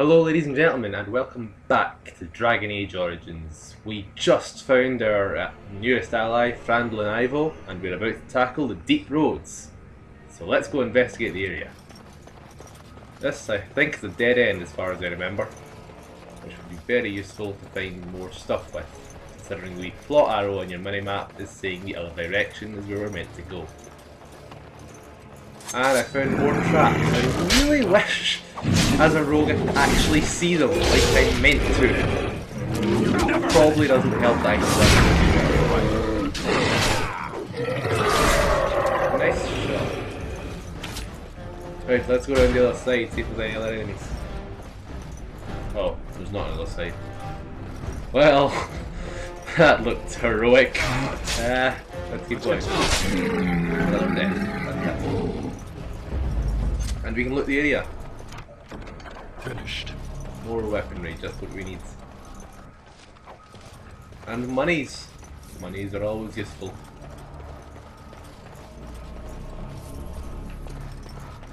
Hello ladies and gentlemen, and welcome back to Dragon Age Origins. We just found our newest ally, Frandl and Ivo, and we're about to tackle the deep roads. So let's go investigate the area. This, I think, is a dead end as far as I remember, which would be very useful to find more stuff with, considering the plot arrow on your minimap is saying the other direction is where we're meant to go. And I found more traps. I really wish, as a rogue, I could actually see them like I meant to. Probably doesn't help that I nice shot. Right, let's go around the other side, see if there's any other enemies. Oh, there's not another side. Well, that looked heroic. Let's keep going. Another death. And we can loot the area. Finished. More weaponry, just what we need. And monies. Monies are always useful.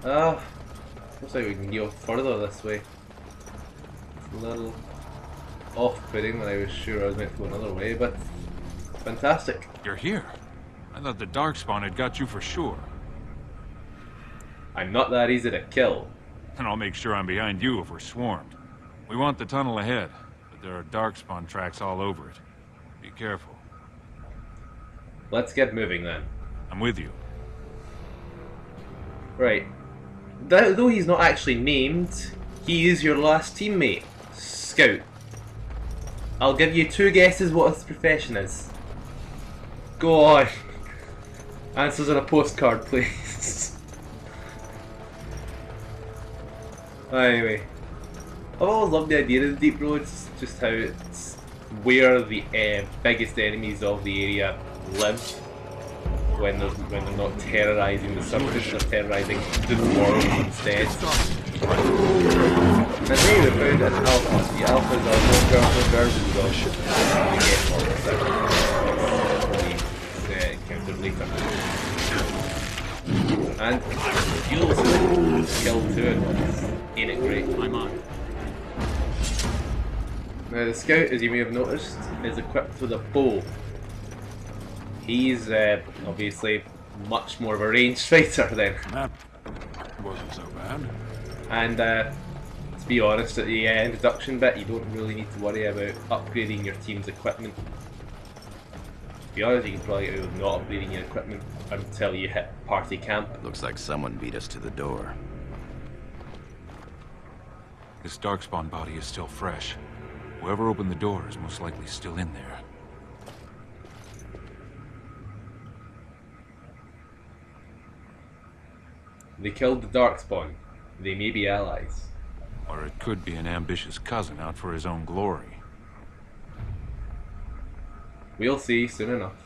Looks like we can go further this way. It's a little off-putting when I was sure I was meant to go another way, but fantastic. You're here. I thought the Darkspawn had got you for sure. I'm not that easy to kill. And I'll make sure I'm behind you if we're swarmed. We want the tunnel ahead, but there are Darkspawn tracks all over it. Be careful. Let's get moving then. I'm with you. Right. Though he's not actually named, he is your last teammate, Scout. I'll give you two guesses what his profession is. Go on. Answers on a postcard, please. Anyway, I've always loved the idea of the deep roads, just how it's where the biggest enemies of the area live when they're not terrorising the surface, they're terrorising the dwarves instead. And hey, we found an alpha. The alphas are more powerful versions of the encountered later. And fuels killed two at once. Ain't it great? I'm on. Now the scout, as you may have noticed, is equipped with a bow. He's obviously much more of a ranged fighter then. That wasn't so bad. And to be honest, at the introduction bit, you don't really need to worry about upgrading your team's equipment. To be honest, you can probably get away with not upgrading your equipment until you hit party camp. Looks like someone beat us to the door. This Darkspawn body is still fresh. Whoever opened the door is most likely still in there. They killed the Darkspawn. They may be allies. Or it could be an ambitious cousin out for his own glory. We'll see soon enough.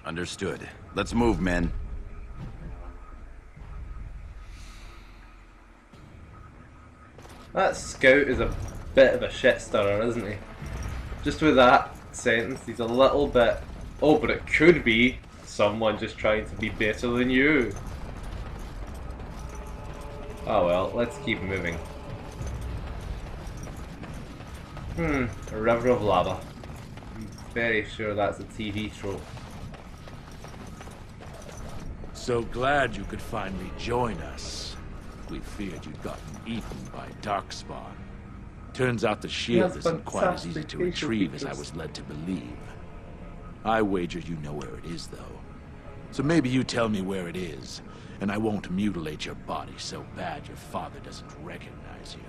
Understood. Let's move, men. That scout is a bit of a shit stirrer, isn't he? Just with that sentence, he's a little bit... Oh, but it could be someone just trying to be better than you. Oh well, let's keep moving. A river of lava. I'm very sure that's a TV trope. So glad you could finally join us. We feared you'd gotten eaten by Darkspawn. Turns out the shield isn't quite as easy to retrieve as I was led to believe. I wager you know where it is, though. So maybe you tell me where it is, and I won't mutilate your body so bad your father doesn't recognize you.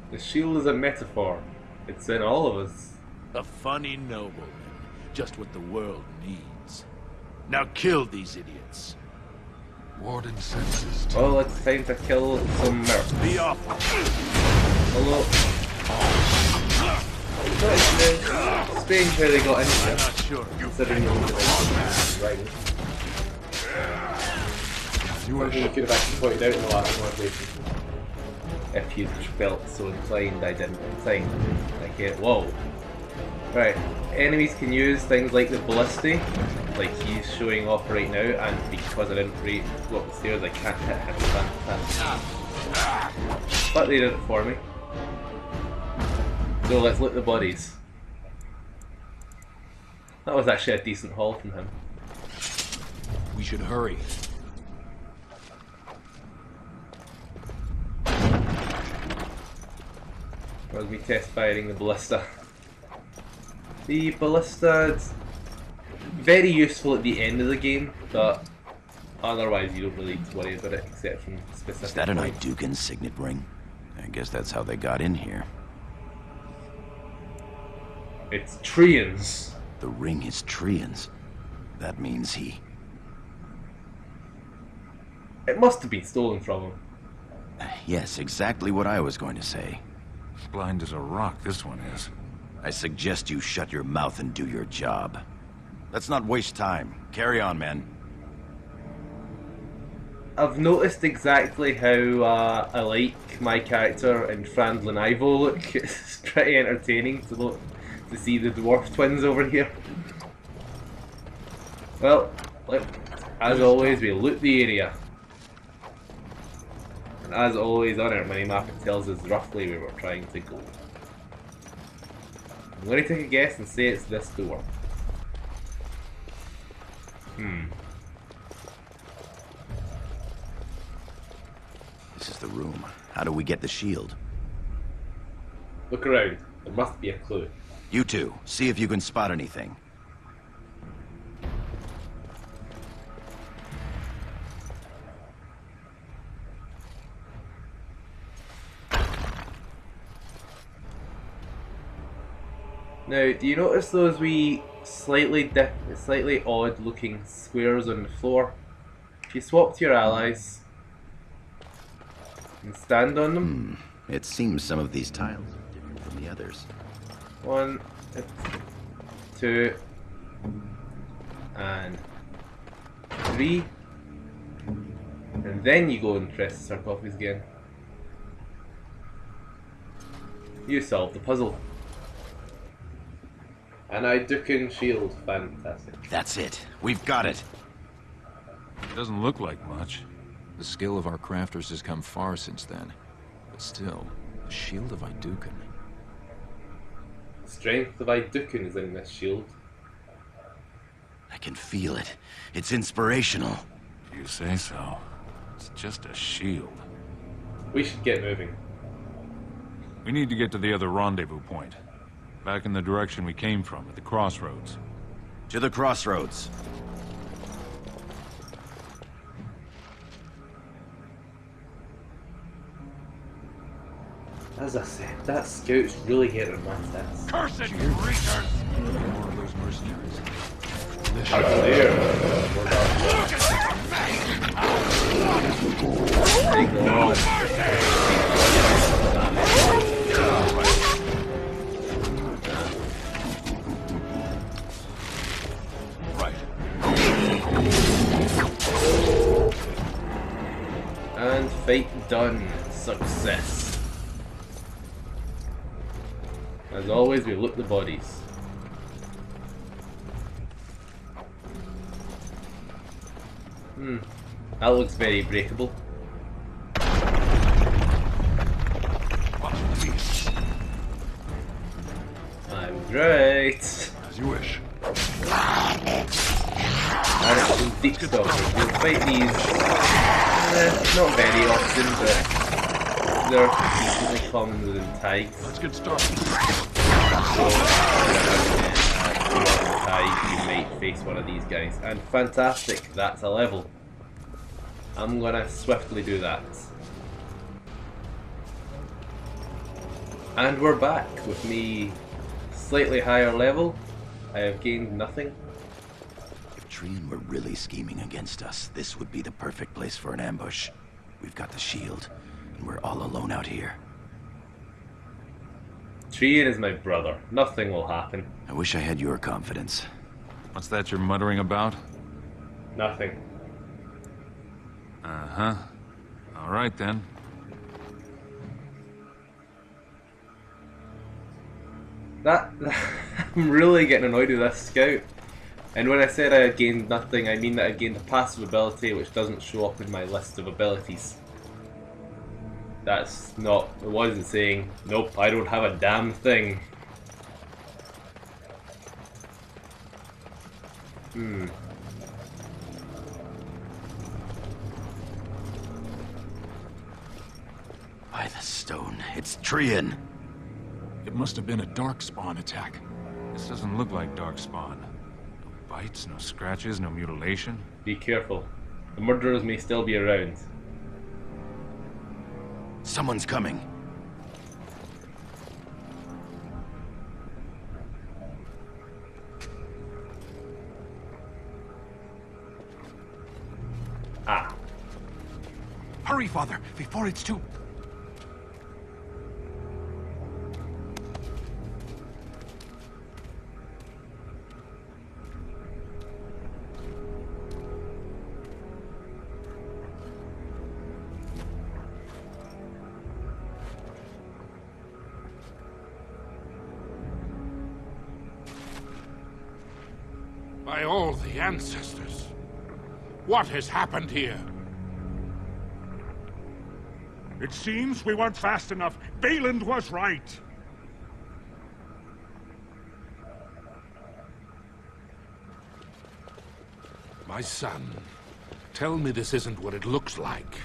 The shield is a metaphor. It's in all of us. A funny nobleman. Just what the world needs. Now kill these idiots. Warden senses. Well, it's time to kill some mercs. Be off! Although... It's strange how they got into I'm it, not sure. considering right. Something we could have actually pointed out in the last conversation. If you felt so inclined, I didn't think. Like it. Whoa. Right. Enemies can use things like the ballisty, like he's showing off right now, and because I didn't go up the stairs, I can't hit him. But they did it for me. So let's loot the bodies. That was actually a decent haul from him. We should hurry. Was me test firing the ballista. The ballista is very useful at the end of the game, but otherwise you don't really need to worry about it except from specific. Is that an points. Aeducan signet ring? I guess that's how they got in here. It's Treants. The ring is Treants. That means he... It must have been stolen from him. Yes, exactly what I was going to say. Blind as a rock, this one is. I suggest you shut your mouth and do your job. Let's not waste time. Carry on, men. I've noticed exactly how alike my character and Frandlin Ivo look. It's pretty entertaining to see the dwarf twins over here. Well, as always, we loot the area. And as always on our minimap, it tells us roughly where we're trying to go. I'm going to take a guess and say it's this door. This is the room. How do we get the shield? Look around. There must be a clue. You two, see if you can spot anything. Now, do you notice those wee slightly odd looking squares on the floor? If you swap to your allies and stand on them, It seems some of these tiles are different from the others. 1, 2, and 3, and then you go and press the sarcophagus again. You solved the puzzle. An Aeducan shield, fantastic. That's it. We've got it. It doesn't look like much. The skill of our crafters has come far since then. But still, the Shield of Aeducan. Strength of Aeducan is in this shield. I can feel it. It's inspirational. If you say so. It's just a shield. We should get moving. We need to get to the other rendezvous point. Back in the direction we came from, at the crossroads. To the crossroads. As I said, that scout's really getting my stats. Cursed creatures! More of those mercenaries. Out there. Big long. Right. And fight done. Success. As always, we loot the bodies. That looks very breakable. I'm right. As you wish. And it's some deep stalkers. We'll fight these not very often, but they're decently common within tags. Let's get started. So, you might face one of these guys. And fantastic, that's a level. I'm gonna swiftly do that. And we're back with me slightly higher level. I have gained nothing. If Trian were really scheming against us, this would be the perfect place for an ambush. We've got the shield, and we're all alone out here. Trian is my brother. Nothing will happen. I wish I had your confidence. What's that you're muttering about? Nothing. Uh-huh. All right, then. I'm really getting annoyed with this scout. And when I said I had gained nothing, I mean that I gained a passive ability which doesn't show up in my list of abilities. That's not, it wasn't saying, nope, I don't have a damn thing. By the stone, it's Trian. It must have been a darkspawn attack. This doesn't look like darkspawn. No bites, no scratches, no mutilation. Be careful. The murderers may still be around. Someone's coming. Ah. Hurry, Father, before it's too... By all the ancestors, what has happened here? It seems we weren't fast enough. Valand was right. My son, tell me this isn't what it looks like.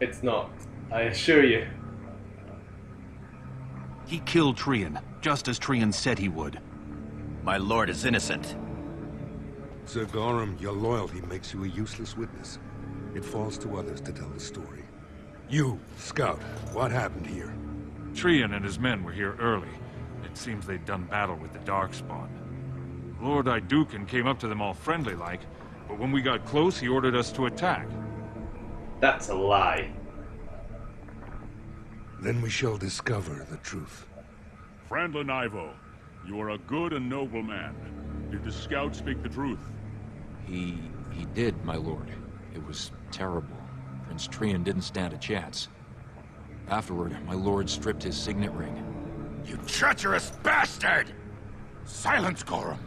It's not. I assure you. He killed Trian, just as Trian said he would. My lord is innocent. Sir Gorham, your loyalty makes you a useless witness. It falls to others to tell the story. You, Scout, what happened here? Trian and his men were here early. It seems they'd done battle with the Darkspawn. Lord Aeducan came up to them all friendly-like, but when we got close, he ordered us to attack. That's a lie. Then we shall discover the truth. Frandlin Ivo, you are a good and noble man. Did the scout speak the truth? He did, my lord. It was terrible. Prince Trian didn't stand a chance. Afterward, my lord stripped his signet ring. You treacherous bastard! Silence, Gorham!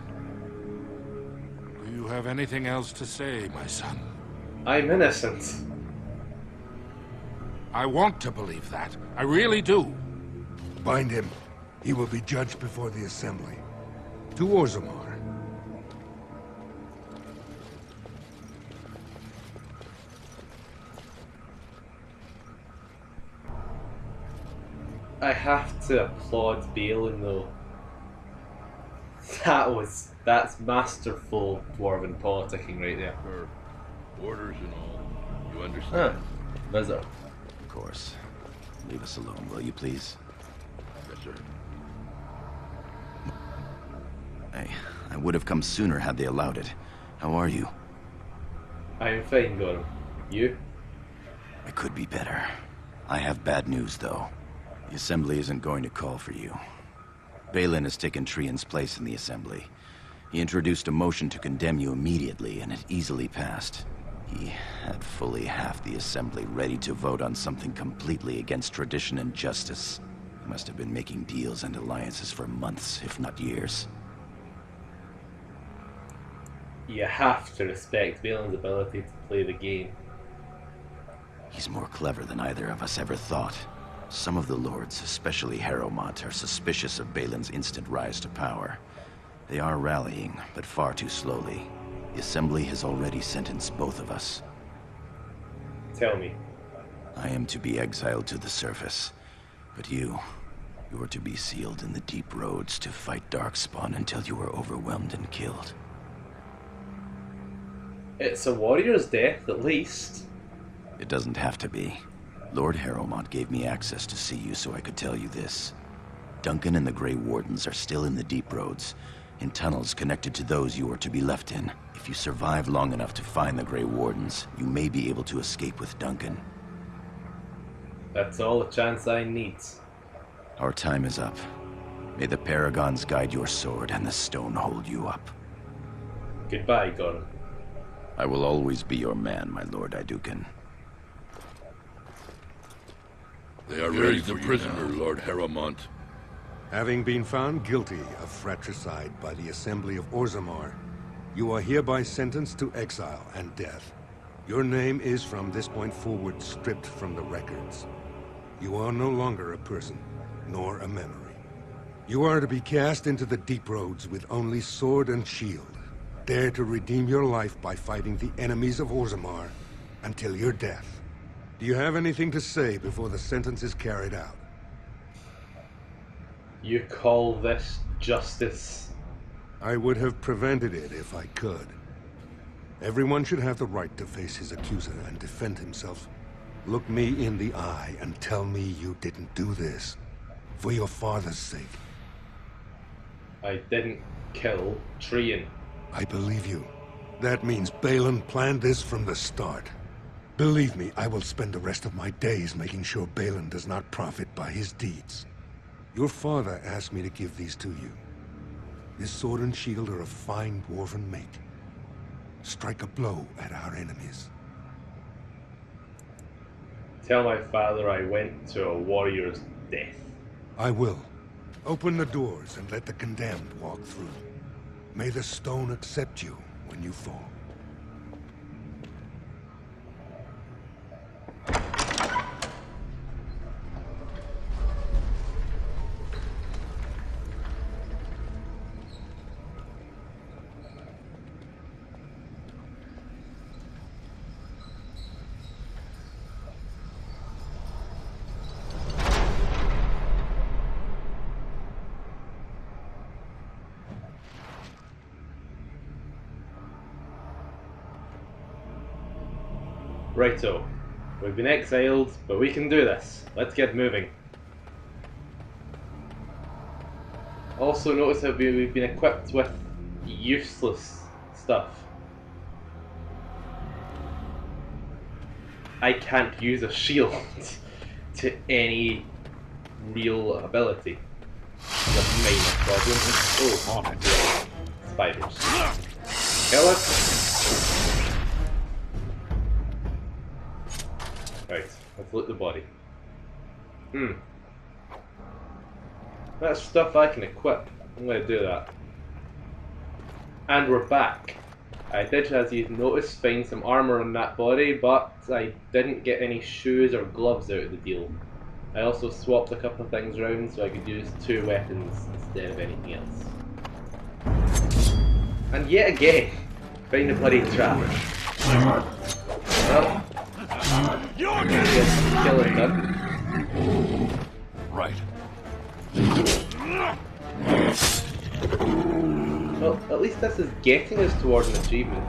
Do you have anything else to say, my son? I'm innocent. I want to believe that. I really do. Bind him. He will be judged before the Assembly. To Orzammar. I have to applaud Balin though. That's masterful dwarven politicking right there. Orders and all. You understand? Huh. Visitor. Of course. Leave us alone, will you please? Yes, sir. I would have come sooner had they allowed it. How are you? I'm fine, Gorham. You? I could be better. I have bad news, though. The Assembly isn't going to call for you. Balin has taken Trian's place in the Assembly. He introduced a motion to condemn you immediately, and it easily passed. He had fully half the Assembly ready to vote on something completely against tradition and justice. He must have been making deals and alliances for months, if not years. You have to respect Balin's ability to play the game. He's more clever than either of us ever thought. Some of the lords, especially Harrowmont, are suspicious of Balin's instant rise to power. They are rallying, but far too slowly. The Assembly has already sentenced both of us. Tell me. I am to be exiled to the surface, but you are to be sealed in the deep roads to fight Darkspawn until you are overwhelmed and killed. It's a warrior's death, at least. It doesn't have to be. Lord Harrowmont gave me access to see you so I could tell you this. Duncan and the Grey Wardens are still in the deep roads, in tunnels connected to those you are to be left in. If you survive long enough to find the Grey Wardens, you may be able to escape with Duncan. That's all the chance I need. Our time is up. May the Paragons guide your sword and the stone hold you up. Goodbye, Gorham. I will always be your man, my Lord Aeducan. They are ready for the prisoner, Lord Harrowmont. Having been found guilty of fratricide by the Assembly of Orzammar, you are hereby sentenced to exile and death. Your name is from this point forward stripped from the records. You are no longer a person, nor a memory. You are to be cast into the deep roads with only sword and shield. Dare to redeem your life by fighting the enemies of Orzammar until your death. Do you have anything to say before the sentence is carried out? You call this justice? I would have prevented it if I could. Everyone should have the right to face his accuser and defend himself. Look me in the eye and tell me you didn't do this. For your father's sake. I didn't kill Trian. I believe you. That means Balin planned this from the start. Believe me, I will spend the rest of my days making sure Balin does not profit by his deeds. Your father asked me to give these to you. This sword and shield are of fine dwarven make. Strike a blow at our enemies. Tell my father I went to a warrior's death. I will. Open the doors and let the condemned walk through. May the stone accept you when you fall. Righto. We've been exiled, but we can do this. Let's get moving. Also notice how we've been equipped with useless stuff. I can't use a shield to any real ability. That's a minor problem. Oh, on it. Spiders. Kill it. Right, let's loot the body. That's stuff I can equip. I'm going to do that. And we're back. I did, as you've noticed, find some armour on that body, but I didn't get any shoes or gloves out of the deal. I also swapped a couple of things around so I could use 2 weapons instead of anything else. And yet again, find a bloody trap. Well, kill it done. Right. Well, at least this is getting us towards an achievement.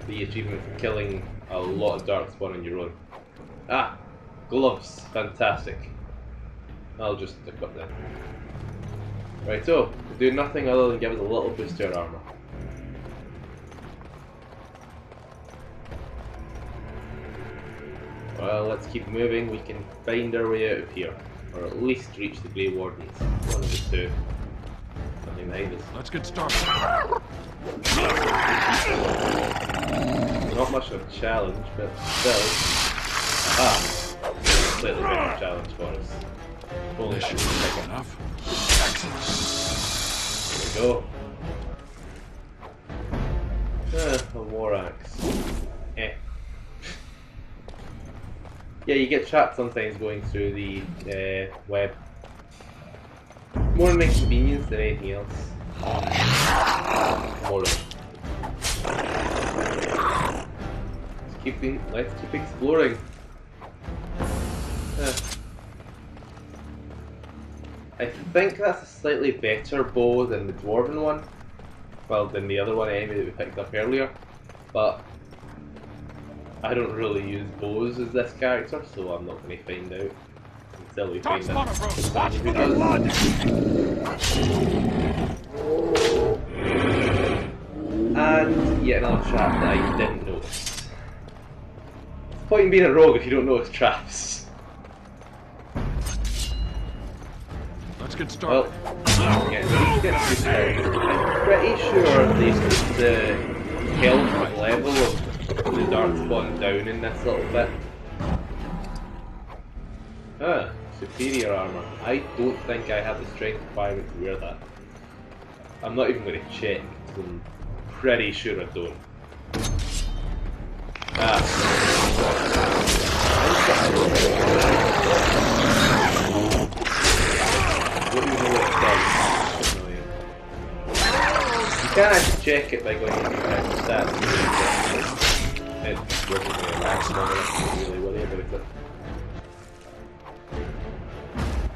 The achievement for killing a lot of Darkspawn on your own. Ah! Gloves. Fantastic. I'll just equip them. Right, so, do nothing other than give us a little boost to our armour. Well, let's keep moving. We can find our way out of here. Or at least reach the Grey Wardens. One of the two. Something behind us. Let's get started. Not much of a challenge, but still. Aha! Slightly better challenge for us. Holy shit, big enough. Excellent. There we go. A war axe. Eh. Yeah, you get trapped sometimes going through the web. More an inconvenience than anything else. More let's keep exploring. I think that's a slightly better bow than the dwarven one. Well, than the other one anyway that we picked up earlier. But I don't really use bows as this character, so I'm not going to find out until we find out who does. And yet another trap that I didn't notice. What's the point in being a rogue if you don't notice traps? Let's get started. Well, yeah, we get to I'm pretty sure they put the health level of the Darkspawn down in this little bit. Ah, superior armour. I don't think I have the strength requirement to wear that. I'm not even going to check, because I'm pretty sure I don't. You can actually check it by going into the stats. It wasn't really a maximum, I don't really worry about it.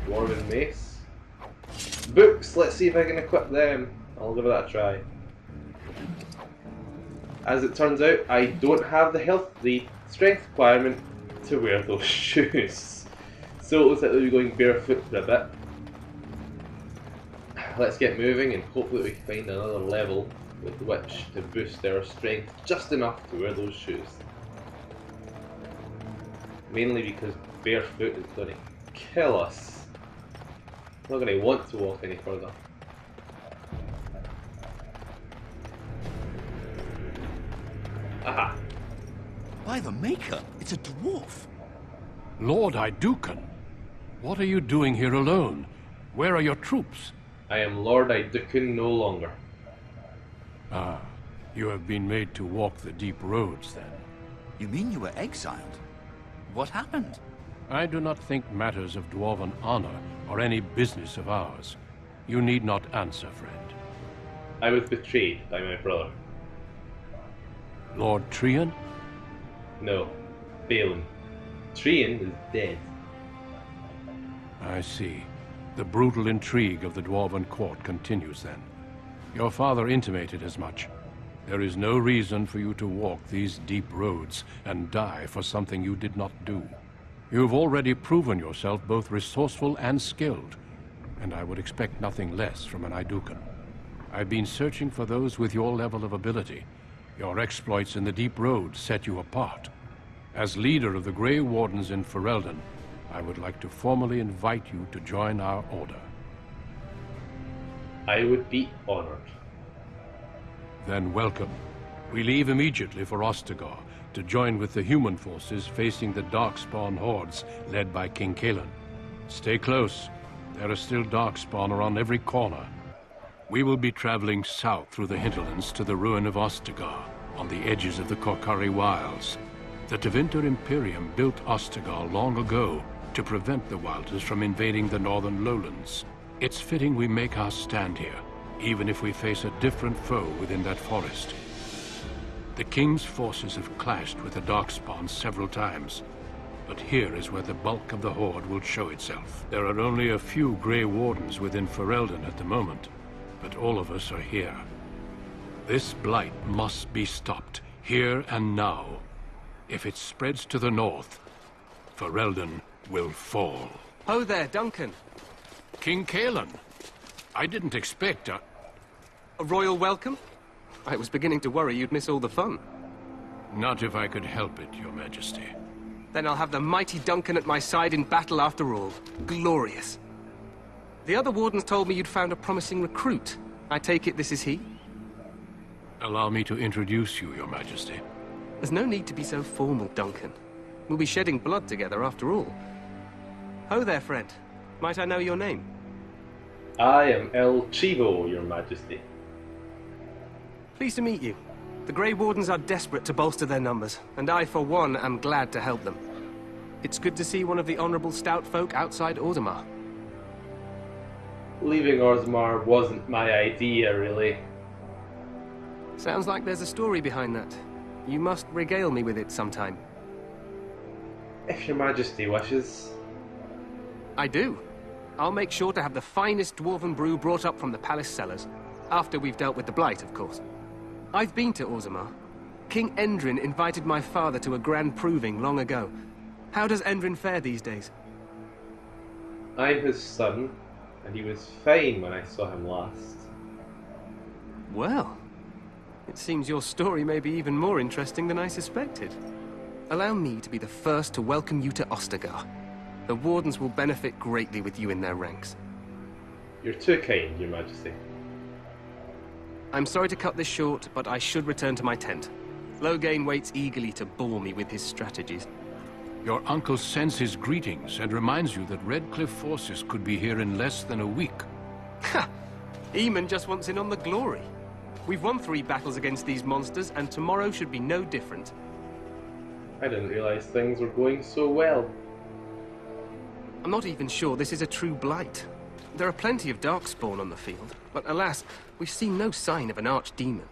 Dwarven mace. Books, let's see if I can equip them. I'll give that a try. As it turns out, I don't have the strength requirement to wear those shoes. So it looks like we'll be going barefoot for a bit. Let's get moving and hope that we can find another level with which to boost our strength just enough to wear those shoes. Mainly because barefoot is going to kill us. I'm not going to want to walk any further. Aha! By the Maker, it's a dwarf. Lord Aeducan, what are you doing here alone? Where are your troops? I am Lord Aeducan no longer. Ah, you have been made to walk the deep roads, then. You mean you were exiled? What happened? I do not think matters of dwarven honor are any business of ours. You need not answer, friend. I was betrayed by my brother. Lord Trian? No, Balin. Trian is dead. I see. The brutal intrigue of the Dwarven court continues then. Your father intimated as much. There is no reason for you to walk these deep roads and die for something you did not do. You've already proven yourself both resourceful and skilled, and I would expect nothing less from an Aeducan. I've been searching for those with your level of ability. Your exploits in the deep roads set you apart. As leader of the Grey Wardens in Ferelden, I would like to formally invite you to join our order. I would be honored. Then welcome. We leave immediately for Ostagar to join with the human forces facing the Darkspawn hordes led by King Kaelan. Stay close. There are still Darkspawn around every corner. We will be traveling south through the hinterlands to the ruin of Ostagar, on the edges of the Korcari Wilds. The Tevinter Imperium built Ostagar long ago to prevent the Wilders from invading the northern lowlands. It's fitting we make our stand here, even if we face a different foe within that forest. The King's forces have clashed with the Darkspawn several times, but here is where the bulk of the Horde will show itself. There are only a few Grey Wardens within Ferelden at the moment, but all of us are here. This blight must be stopped, here and now. If it spreads to the north, Ferelden will fall. Ho there, Duncan. King Kaelan. I didn't expect a royal welcome? I was beginning to worry you'd miss all the fun. Not if I could help it, Your Majesty. Then I'll have the mighty Duncan at my side in battle after all. Glorious. The other wardens told me you'd found a promising recruit. I take it this is he? Allow me to introduce you, Your Majesty. There's no need to be so formal, Duncan. We'll be shedding blood together after all. Ho there, friend. Might I know your name? I am Chivo, Your Majesty. Pleased to meet you. The Grey Wardens are desperate to bolster their numbers, and I, for one, am glad to help them. It's good to see one of the honourable stout folk outside Orzammar. Leaving Orzammar wasn't my idea, really. Sounds like there's a story behind that. You must regale me with it sometime. If Your Majesty wishes. I do. I'll make sure to have the finest dwarven brew brought up from the palace cellars. After we've dealt with the blight, of course. I've been to Orzammar. King Endrin invited my father to a grand proving long ago. How does Endrin fare these days? I'm his son, and he was fine when I saw him last. Well, it seems your story may be even more interesting than I suspected. Allow me to be the first to welcome you to Ostagar. The Wardens will benefit greatly with you in their ranks. You're too kind, Your Majesty. I'm sorry to cut this short, but I should return to my tent. Loghain waits eagerly to bore me with his strategies. Your uncle sends his greetings and reminds you that Redcliffe forces could be here in less than a week. Ha! Eamon just wants in on the glory. We've won 3 battles against these monsters, and tomorrow should be no different. I didn't realise things were going so well. I'm not even sure this is a true blight. There are plenty of darkspawn on the field, but alas, we've seen no sign of an archdemon.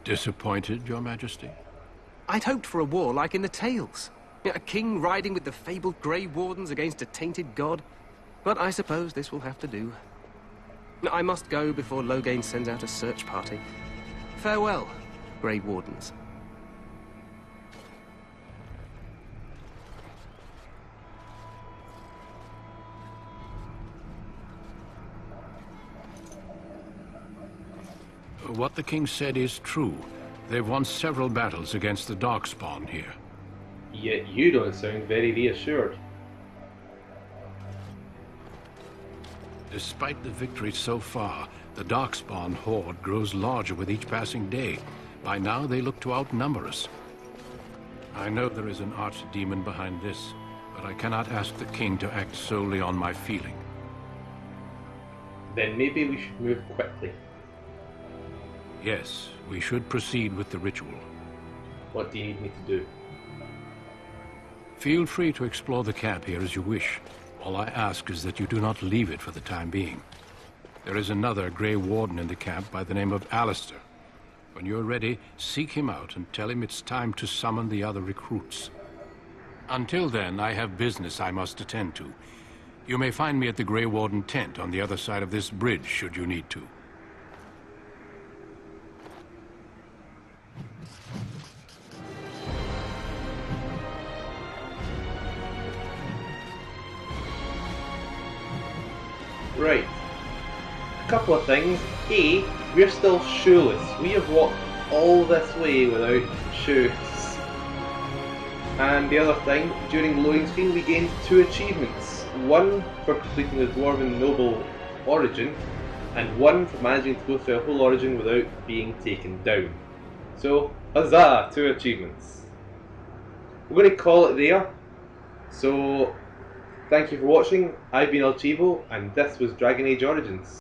Disappointed, Your Majesty? I'd hoped for a war like in the tales. A king riding with the fabled Grey Wardens against a tainted god. But I suppose this will have to do. I must go before Loghain sends out a search party. Farewell, Grey Wardens. What the king said is true. They've won several battles against the Darkspawn here. Yet you don't sound very reassured. Despite the victory so far, the Darkspawn horde grows larger with each passing day. By now, they look to outnumber us. I know there is an archdemon behind this, but I cannot ask the king to act solely on my feeling. Then maybe we should move quickly. Yes, we should proceed with the ritual. What do you need me to do? Feel free to explore the camp here as you wish. All I ask is that you do not leave it for the time being. There is another Grey Warden in the camp by the name of Alistair. When you're ready, seek him out and tell him it's time to summon the other recruits. Until then, I have business I must attend to. You may find me at the Grey Warden tent on the other side of this bridge, should you need to. Right. A couple of things. A, we're still shoeless. We have walked all this way without shoes. And the other thing, during the loading screen we gained 2 achievements. One for completing the Dwarven Noble Origin, and one for managing to go through a whole origin without being taken down. So, huzzah! 2 achievements. We're going to call it there. So, thank you for watching. I've been Chivo, and this was Dragon Age Origins.